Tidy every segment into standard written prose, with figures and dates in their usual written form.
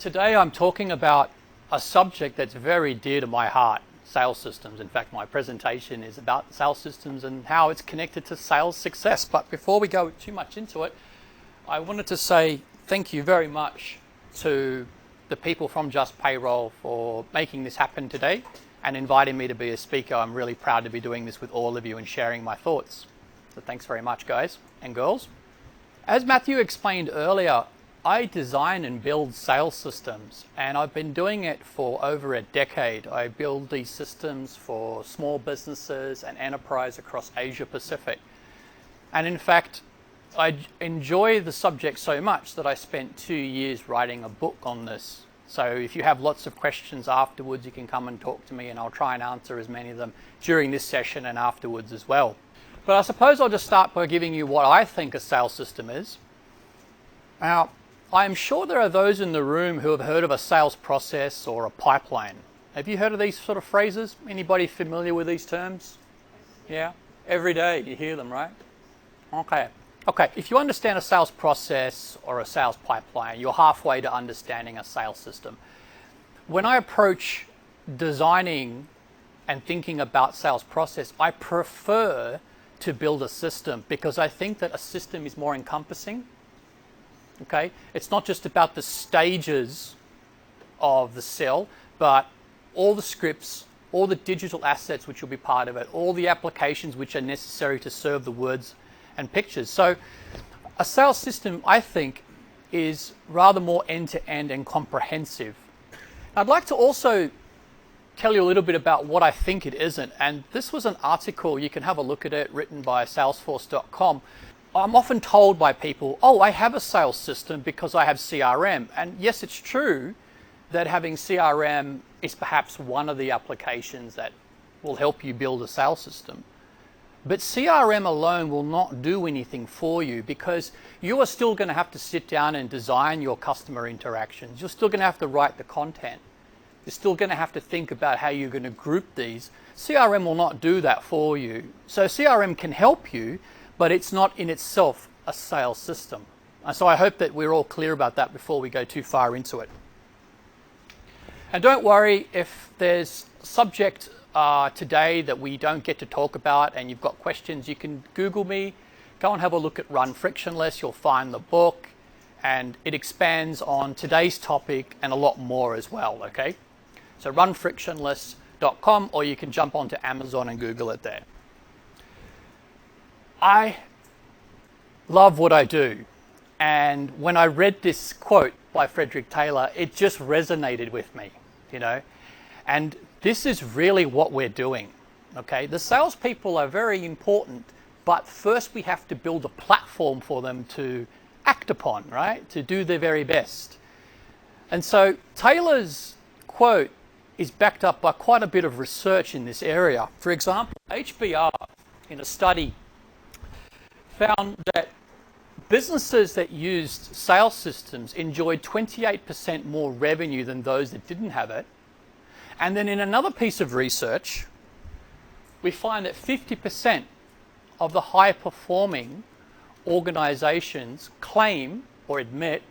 Today I'm talking about a subject that's very dear to my heart, sales systems. In fact, my presentation is about sales systems and how it's connected to sales success. But before we go too much into it, I wanted to say thank you very much to the people from JustPayroll for making this happen today and inviting me to be a speaker. I'm really proud to be doing this with all of you and sharing my thoughts. So thanks very much, guys and girls. As Matthew explained earlier, I design and build sales systems, and I've been doing it for over a decade. I build these systems for small businesses and enterprise across Asia Pacific. And in fact, I enjoy the subject so much that I spent 2 years writing a book on this. So if you have lots of questions afterwards, you can come and talk to me and I'll try and answer as many of them during this session and afterwards as well. But I suppose I'll just start by giving you what I think a sales system is. Now, I'm sure there are those in the room who have heard of a sales process or a pipeline. Have you heard of these sort of phrases? Anybody familiar with these terms? Yeah? Every day you hear them, right? Okay. If you understand a sales process or a sales pipeline, you're halfway to understanding a sales system. When I approach designing and thinking about sales process, I prefer to build a system because I think that a system is more encompassing. Okay, it's not just about the stages of the sell, but all the scripts, all the digital assets which will be part of it, all the applications which are necessary to serve the words and pictures. So a sales system, I think, is rather more end-to-end and comprehensive. I'd like to also tell you a little bit about what I think it isn't. And this was an article, you can have a look at it, written by salesforce.com. I'm often told by people, oh, I have a sales system because I have CRM. And yes, it's true that having CRM is perhaps one of the applications that will help you build a sales system. But CRM alone will not do anything for you because you are still going to have to sit down and design your customer interactions. You're still going to have to write the content. You're still going to have to think about how you're going to group these. CRM will not do that for you. So CRM can help you, but it's not in itself a sales system. And so I hope that we're all clear about that before we go too far into it. And don't worry if there's subject today that we don't get to talk about and you've got questions, you can Google me, go and have a look at Run Frictionless, you'll find the book, and it expands on today's topic and a lot more as well, okay? So runfrictionless.com, or you can jump onto Amazon and Google it there. I love what I do, and when I read this quote by Frederick Taylor, it just resonated with me, you know, and this is really what we're doing, okay? The salespeople are very important, but first we have to build a platform for them to act upon, right? To do their very best. And so Taylor's quote is backed up by quite a bit of research in this area. For example, HBR in a study found that businesses that used sales systems enjoyed 28% more revenue than those that didn't have it. And then in another piece of research, we find that 50% of the high performing organizations claim or admit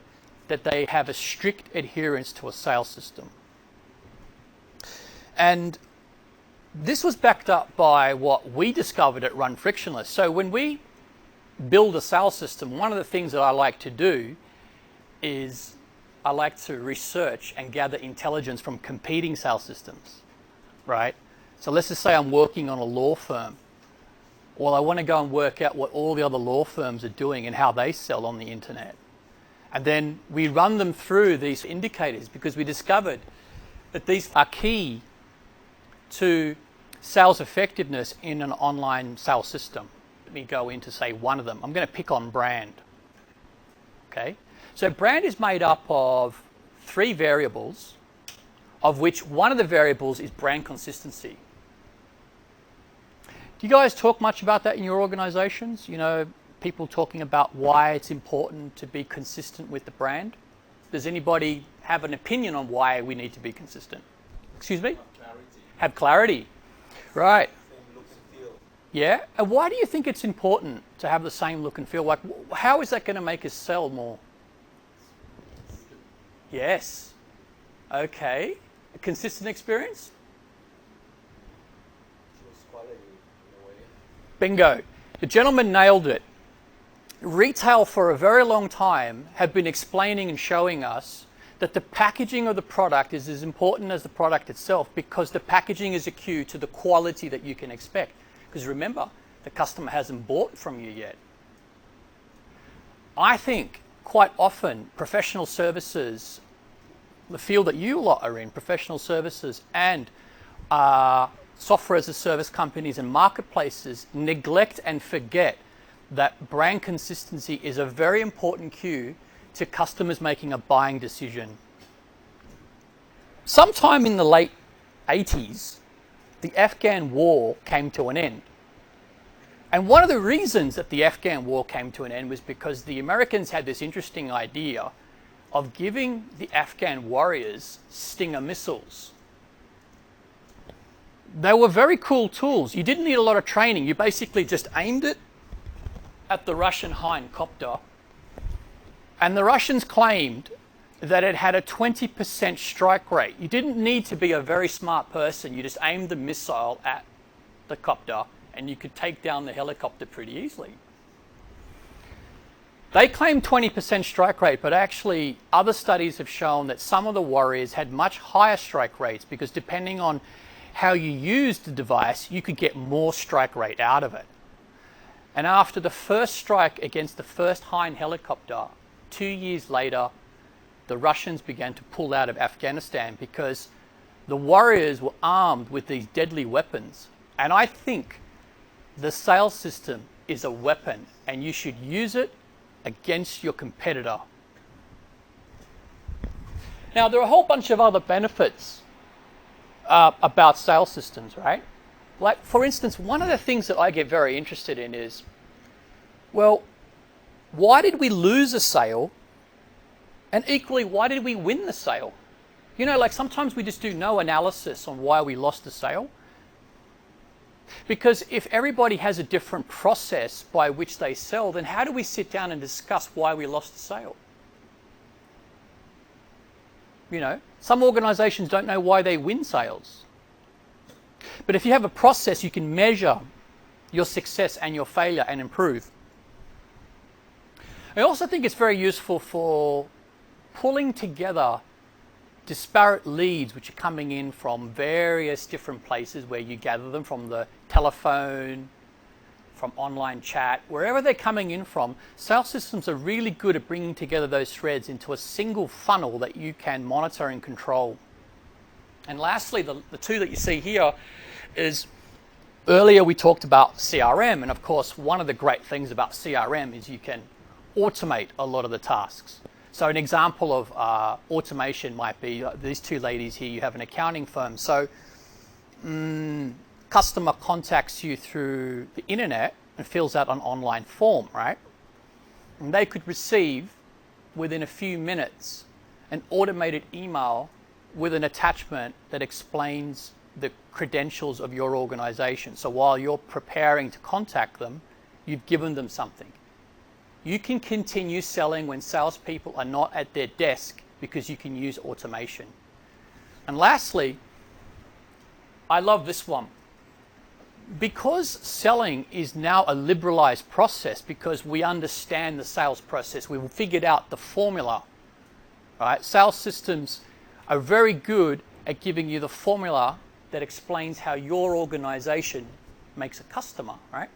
that they have a strict adherence to a sales system. And this was backed up by what we discovered at Run Frictionless. So when we build a sales system, one of the things that I like to do is I like to research and gather intelligence from competing sales systems, right? So let's just say I'm working on a law firm. Well, I want to go and work out what all the other law firms are doing and how they sell on the internet. And then we run them through these indicators because we discovered that these are key to sales effectiveness in an online sales system. Let me go into, say, one of them. I'm going to pick on brand. Okay? So brand is made up of 3 variables, of which one of the variables is brand consistency. Do you guys talk much about that in your organizations? You know, people talking about why it's important to be consistent with the brand? Does anybody have an opinion on why we need to be consistent? Excuse me? Have clarity. Right. Yeah? And why do you think it's important to have the same look and feel? Like, how is that going to make us sell more? Yes. Okay. A consistent experience? Bingo. The gentleman nailed it. Retail for a very long time have been explaining and showing us that the packaging of the product is as important as the product itself, because the packaging is a cue to the quality that you can expect. Because remember, the customer hasn't bought from you yet. I think quite often professional services, the field that you lot are in, professional services and software as a service companies and marketplaces, neglect and forget that brand consistency is a very important cue to customers making a buying decision. Sometime in the late 80s, the Afghan war came to an end. And one of the reasons that the Afghan war came to an end was because the Americans had this interesting idea of giving the Afghan warriors Stinger missiles. They were very cool tools. You didn't need a lot of training. You basically just aimed it at the Russian Hind copter, and the Russians claimed that it had a 20% strike rate. You didn't need to be a very smart person. You just aimed the missile at the copter and you could take down the helicopter pretty easily. They claimed 20% strike rate, but actually other studies have shown that some of the warriors had much higher strike rates, because depending on how you used the device, you could get more strike rate out of it. And after the first strike against the first Hind helicopter, 2 years later, the Russians began to pull out of Afghanistan because the warriors were armed with these deadly weapons. And I think the sales system is a weapon, and you should use it against your competitor. Now, there are a whole bunch of other benefits about sales systems, right? Like, for instance, one of the things that I get very interested in is, well, why did we lose a sale? And equally, why did we win the sale? You know, like sometimes we just do no analysis on why we lost the sale. Because if everybody has a different process by which they sell, then how do we sit down and discuss why we lost the sale? You know, some organizations don't know why they win sales. But if you have a process, you can measure your success and your failure and improve. I also think it's very useful for pulling together disparate leads which are coming in from various different places, where you gather them from the telephone, from online chat, wherever they're coming in from. Sales systems are really good at bringing together those threads into a single funnel that you can monitor and control. And lastly, the two that you see here is, earlier we talked about CRM, and of course one of the great things about CRM is you can automate a lot of the tasks. So an example of automation might be these two ladies here. You have an accounting firm. So customer contacts you through the internet and fills out an online form, right? And they could receive within a few minutes an automated email with an attachment that explains the credentials of your organization. So while you're preparing to contact them, you've given them something. You can continue selling when salespeople are not at their desk because you can use automation. And lastly, I love this one. Because selling is now a liberalized process, because we understand the sales process, we've figured out the formula, right? Sales systems are very good at giving you the formula that explains how your organization makes a customer, right?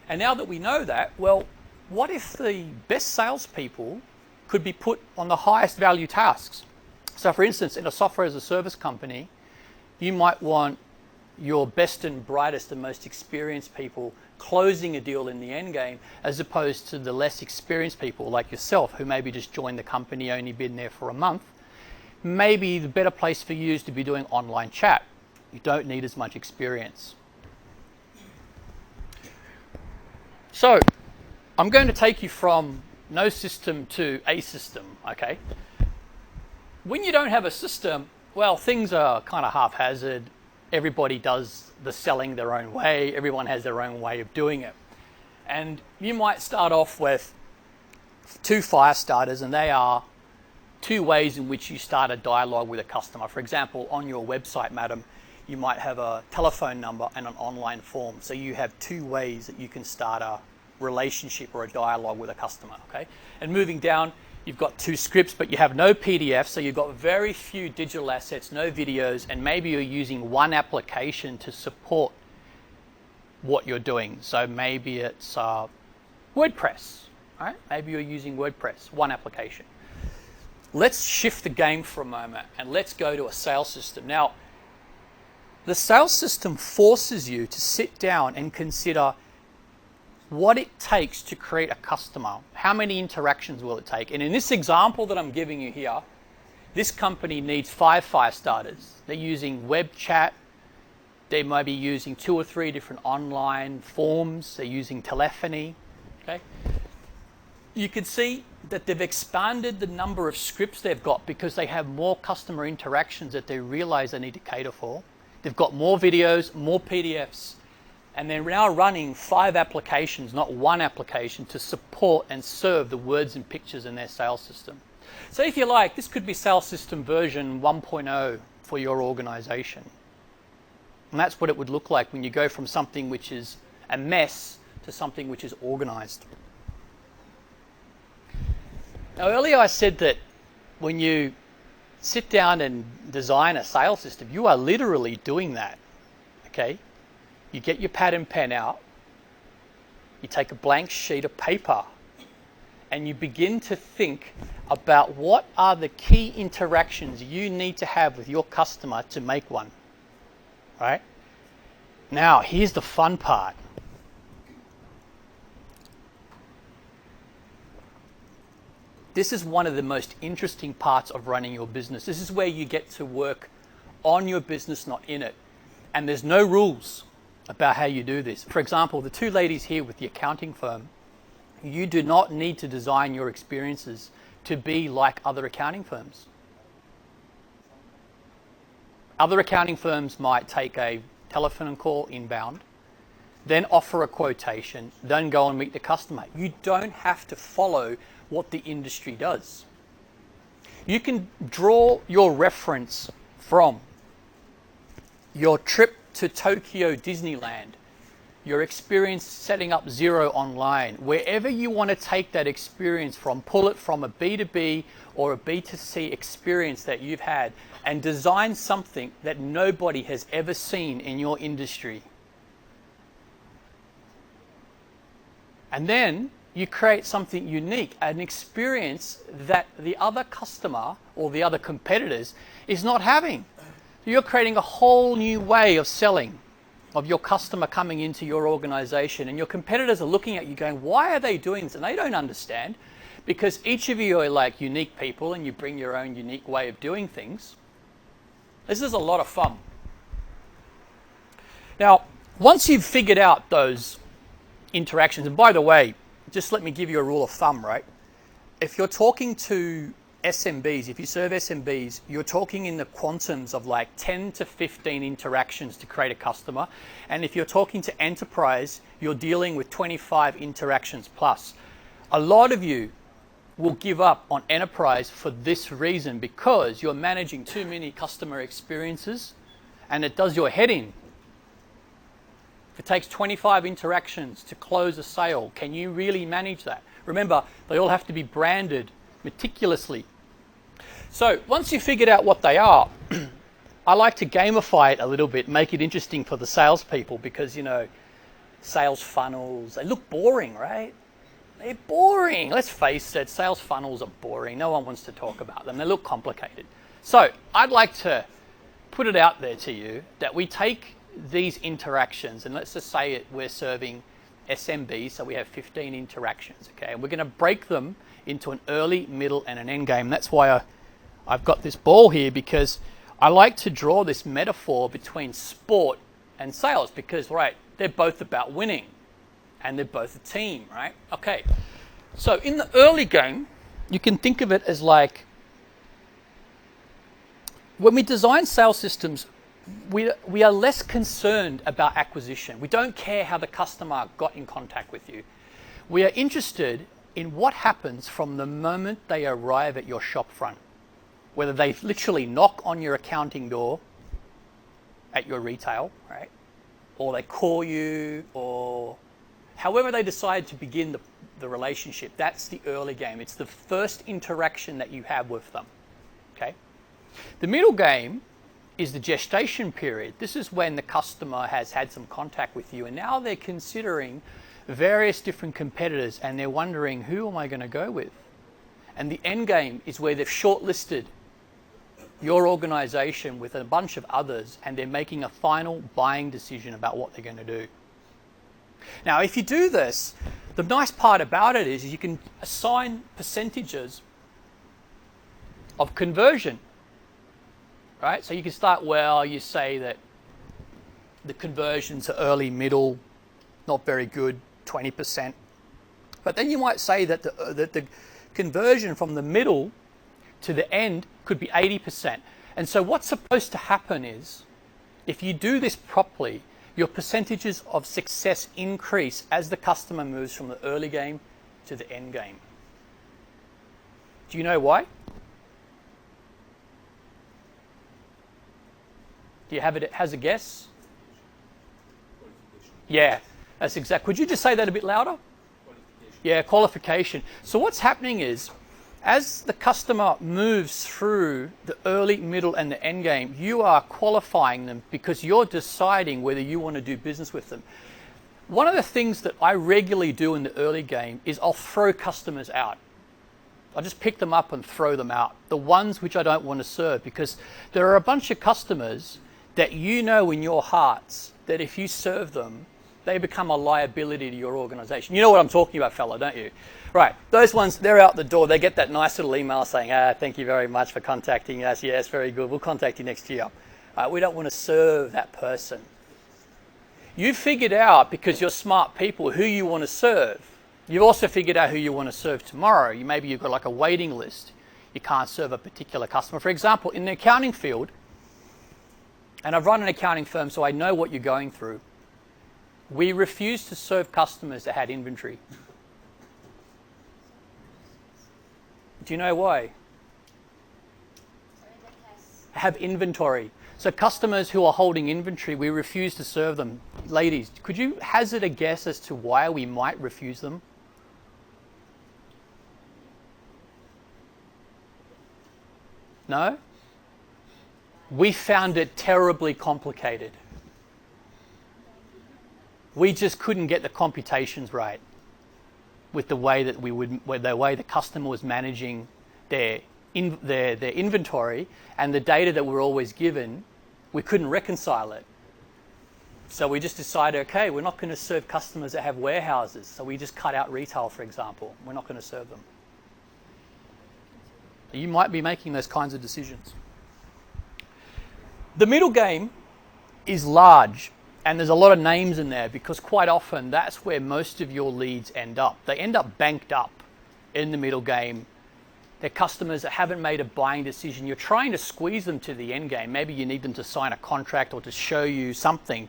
And now that we know that, well, what if the best salespeople could be put on the highest value tasks? So for instance, in a software as a service company, you might want your best and brightest and most experienced people closing a deal in the end game, as opposed to the less experienced people like yourself, who maybe just joined the company, only been there for a month. Maybe the better place for you is to be doing online chat. You don't need as much experience. So I'm going to take you from no system to a system, okay? When you don't have a system, well, things are kind of haphazard. Everybody does the selling their own way. Everyone has their own way of doing it. And you might start off with 2 fire starters, and they are two ways in which you start a dialogue with a customer. For example, on your website, madam, you might have a telephone number and an online form. So you have two ways that you can start a relationship or a dialogue with a customer, okay? And moving down, you've got two scripts, but you have no PDF, so you've got very few digital assets, no videos, and maybe you're using one application to support what you're doing. So maybe it's WordPress, right? Maybe you're using WordPress, one application. Let's shift the game for a moment and let's go to a sales system. Now, the sales system forces you to sit down and consider what it takes to create a customer. How many interactions will it take? And in this example that I'm giving you here, this company needs 5 fire starters. They're using web chat. They might be using 2 or 3 different online forms. They're using telephony, okay? You can see that they've expanded the number of scripts they've got because they have more customer interactions that they realize they need to cater for. They've got more videos, more PDFs, and they're now running 5 applications, not one application, to support and serve the words and pictures in their sales system. So if you like, this could be sales system version 1.0 for your organization. And that's what it would look like when you go from something which is a mess to something which is organized. Now, earlier I said that when you sit down and design a sales system, you are literally doing that, okay? You get your pad and pen out, you take a blank sheet of paper, and you begin to think about what are the key interactions you need to have with your customer to make one, right? Now, here's the fun part. This is one of the most interesting parts of running your business. This is where you get to work on your business, not in it. And there's no rules about how you do this. For example, the 2 ladies here with the accounting firm, you do not need to design your experiences to be like other accounting firms. Other accounting firms might take a telephone call inbound, then offer a quotation, then go and meet the customer. You don't have to follow what the industry does. You can draw your reference from your trip to Tokyo Disneyland, your experience setting up Xero online, wherever you want to take that experience from, pull it from a B2B or a B2C experience that you've had and design something that nobody has ever seen in your industry. And then you create something unique, an experience that the other customer or the other competitors is not having. You're creating a whole new way of selling, of your customer coming into your organization, and your competitors are looking at you going, why are they doing this? And they don't understand, because each of you are like unique people and you bring your own unique way of doing things. This is a lot of fun. Now, once you've figured out those interactions, and by the way, just let me give you a rule of thumb, right? If you're talking to SMBs, if you serve SMBs, you're talking in the quantums of like 10 to 15 interactions to create a customer. And if you're talking to enterprise, you're dealing with 25 interactions plus. A lot of you will give up on enterprise for this reason, because you're managing too many customer experiences and it does your head in. If it takes 25 interactions to close a sale, can you really manage that? Remember, they all have to be branded meticulously. So once you've figured out what they are, I like to gamify it a little bit, make it interesting for the salespeople, because, you know, sales funnels, they look boring, right? They're boring. Let's face it, sales funnels are boring. No one wants to talk about them. They look complicated. So I'd like to put it out there to you that we take these interactions, and let's just say we're serving SMB, so we have 15 interactions, okay? And we're going to break them into an early, middle, and an end game. That's why I've got this ball here, because I like to draw this metaphor between sport and sales, because, right, they're both about winning, and they're both a team, right? Okay, so in the early game, you can think of it as like, when we design sales systems, we are less concerned about acquisition. We don't care how the customer got in contact with you. We are interested in what happens from the moment they arrive at your shop front. whether they literally knock on your accounting door at your retail, right? Or they call you, or however they decide to begin the relationship, that's the early game. It's the first interaction that you have with them, okay? The middle game is the gestation period. This is when the customer has had some contact with you and now they're considering various different competitors and they're wondering, who am I going to go with? And the end game is where they've shortlisted your organization with a bunch of others and they're making a final buying decision about what they're going to do. Now, if you do this, the nice part about it is you can assign percentages of conversion, right? So you can start, well, you say that the conversions are early, middle, not very good, 20%. But then you might say that the conversion from the middle to the end could be 80%. And so what's supposed to happen is, if you do this properly, your percentages of success increase as the customer moves from the early game to the end game. Do you know why? Do you have it as a guess? Yeah, that's exact. Could you just say that a bit louder? Yeah, qualification. So what's happening is, as the customer moves through the early, middle, and the end game, you are qualifying them because you're deciding whether you want to do business with them. One of the things that I regularly do in the early game is I'll throw customers out. I'll just pick them up and throw them out. The ones which I don't want to serve, because there are a bunch of customers that you know in your hearts that if you serve them, they become a liability to your organization. You know what I'm talking about, fella, don't you? Right, those ones, they're out the door. They get that nice little email saying, thank you very much for contacting us. Yes, very good. We'll contact you next year. We don't want to serve that person. You figured out, because you're smart people, who you want to serve. You've also figured out who you want to serve tomorrow. Maybe you've got like a waiting list. You can't serve a particular customer. For example, in the accounting field, and I've run an accounting firm, so I know what you're going through. We refuse to serve customers that had inventory. Do you know why? Have inventory. So customers who are holding inventory, we refuse to serve them. Ladies, could you hazard a guess as to why we might refuse them? No? We found it terribly complicated. We just couldn't get the computations right with the way that the way the customer was managing their inventory and the data that we're always given. We couldn't reconcile it. So we just decided, okay, we're not going to serve customers that have warehouses. So we just cut out retail, for example. We're not going to serve them. You might be making those kinds of decisions. The middle game is large, and there's a lot of names in there because quite often that's where most of your leads end up. They end up banked up in the middle game. They're customers that haven't made a buying decision. You're trying to squeeze them to the end game. Maybe you need them to sign a contract or to show you something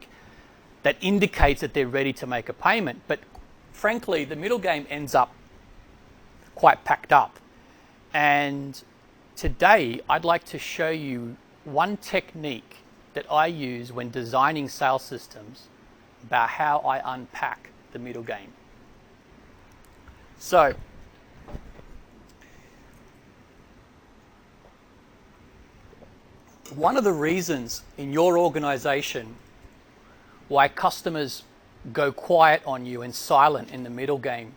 that indicates that they're ready to make a payment. But frankly, the middle game ends up quite packed up. And today, I'd like to show you one technique that I use when designing sales systems about how I unpack the middle game. So, one of the reasons in your organization why customers go quiet on you and silent in the middle game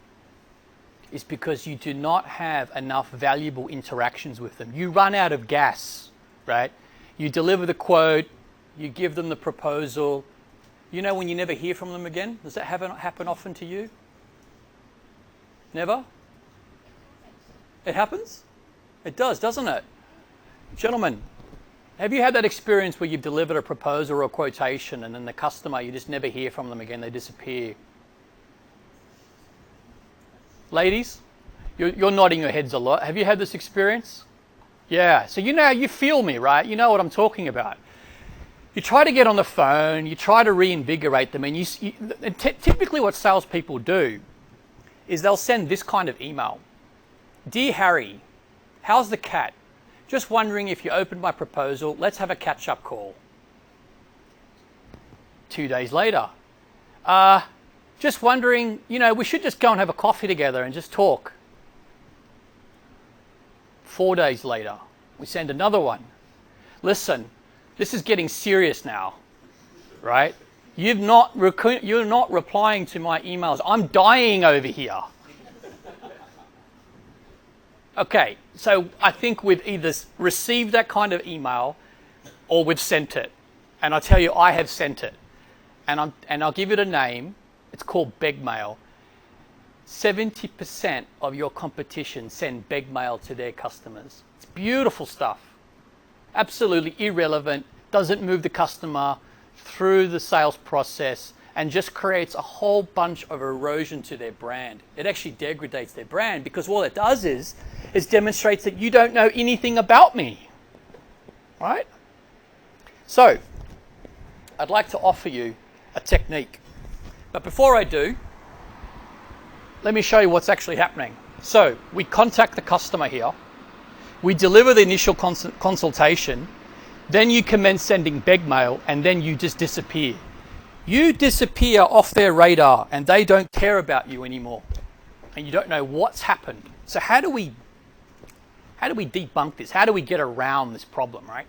is because you do not have enough valuable interactions with them. You run out of gas, right? You deliver the quote, you give them the proposal. You know when you never hear from them again? Does that happen often to you? Never? It happens? It does, doesn't it? Gentlemen, have you had that experience where you've delivered a proposal or a quotation and then the customer, you just never hear from them again, they disappear? Ladies, you're nodding your heads a lot. Have you had this experience? Yeah, so you feel me, right? You know what I'm talking about. You try to get on the phone, you try to reinvigorate them, and typically what salespeople do is they'll send this kind of email. Dear Harry, how's the cat? Just wondering if you opened my proposal. Let's have a catch-up call. 2 days later. Just wondering, we should just go and have a coffee together and just talk. 4 days later, we send another one. Listen, this is getting serious now, right? You're not replying to my emails. I'm dying over here. Okay, so I think we've either received that kind of email or we've sent it. And I tell you, I have sent it. And I'll give it a name. It's called beg mail. 70% of your competition send beg mail to their customers. It's beautiful stuff. Absolutely irrelevant, doesn't move the customer through the sales process, and just creates a whole bunch of erosion to their brand. It actually degrades their brand, because all it does is demonstrates that you don't know anything about me, right? So, I'd like to offer you a technique. But before I do, let me show you what's actually happening. So, we contact the customer here. We deliver the initial consultation. Then you commence sending beg mail, and then you just disappear. You disappear off their radar, and they don't care about you anymore. And you don't know what's happened. So how do we debunk this? How do we get around this problem, right?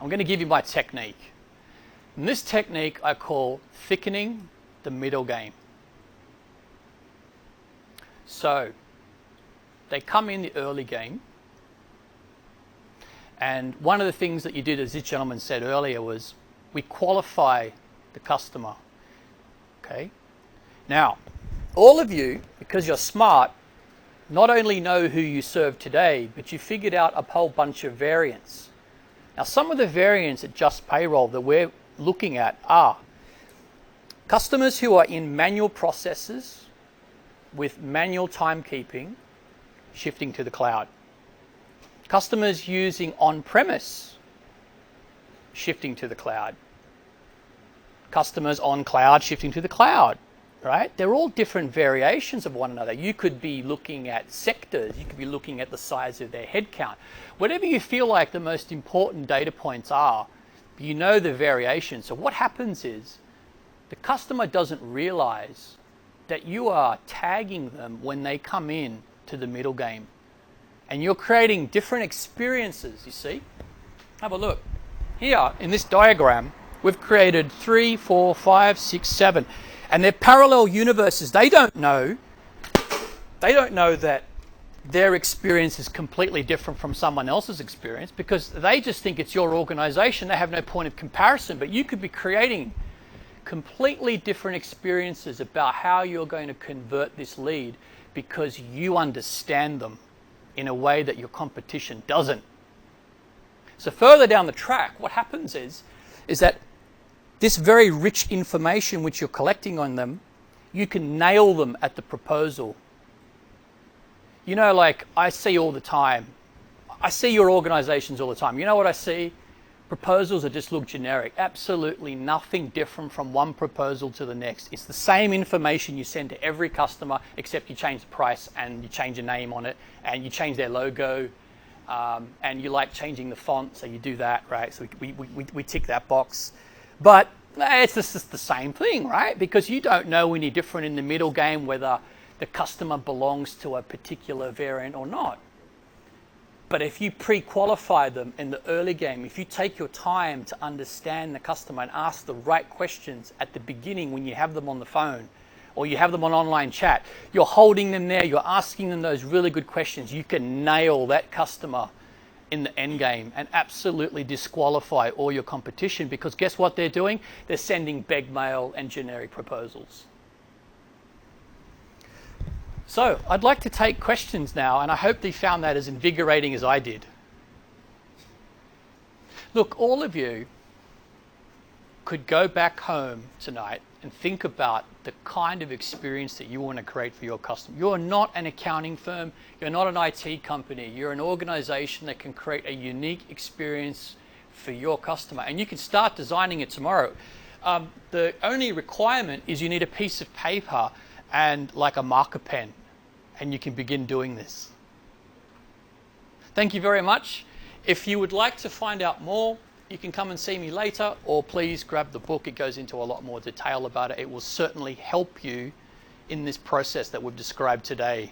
I'm going to give you my technique. And this technique I call thickening the middle game. So they come in the early game. And one of the things that you did, as this gentleman said earlier, was we qualify the customer. Okay? Now, all of you, because you're smart, not only know who you serve today, but you figured out a whole bunch of variants. Now, some of the variants at JustPayroll that we're looking at are customers who are in manual processes with manual timekeeping, shifting to the cloud. Customers using on-premise, shifting to the cloud. Customers on cloud, shifting to the cloud, right? They're all different variations of one another. You could be looking at sectors. You could be looking at the size of their headcount. Whatever you feel like the most important data points are, you know the variation. So what happens is the customer doesn't realize that you are tagging them when they come in to the middle game. And you're creating different experiences, you see? Have a look. Here, in this diagram, we've created 3, 4, 5, 6, 7. And they're parallel universes. They don't know that their experience is completely different from someone else's experience, because they just think it's your organization. They have no point of comparison. But you could be creating completely different experiences about how you're going to convert this lead, because you understand them in a way that your competition doesn't. So further down the track, what happens is that this very rich information which you're collecting on them, you can nail them at the proposal. You know, like I see all the time, I see your organizations all the time. You know what I see? Proposals that just look generic. Absolutely nothing different from one proposal to the next. It's the same information you send to every customer, except you change the price and you change a name on it and you change their logo, and you like changing the font, so you do that, right? So we tick that box. But it's just the same thing, right? Because you don't know any different in the middle game whether the customer belongs to a particular variant or not. But if you pre-qualify them in the early game, if you take your time to understand the customer and ask the right questions at the beginning when you have them on the phone or you have them on online chat, you're holding them there, you're asking them those really good questions, you can nail that customer in the end game and absolutely disqualify all your competition, because guess what they're doing? They're sending beg mail and generic proposals. So I'd like to take questions now, and I hope you found that as invigorating as I did. Look, all of you could go back home tonight and think about the kind of experience that you want to create for your customer. You're not an accounting firm, you're not an IT company, you're an organization that can create a unique experience for your customer, and you can start designing it tomorrow. The only requirement is you need a piece of paper and like a marker pen, and you can begin doing this. Thank you very much. If you would like to find out more, you can come and see me later, or please grab the book. It goes into a lot more detail about it. It will certainly help you in this process that we've described today.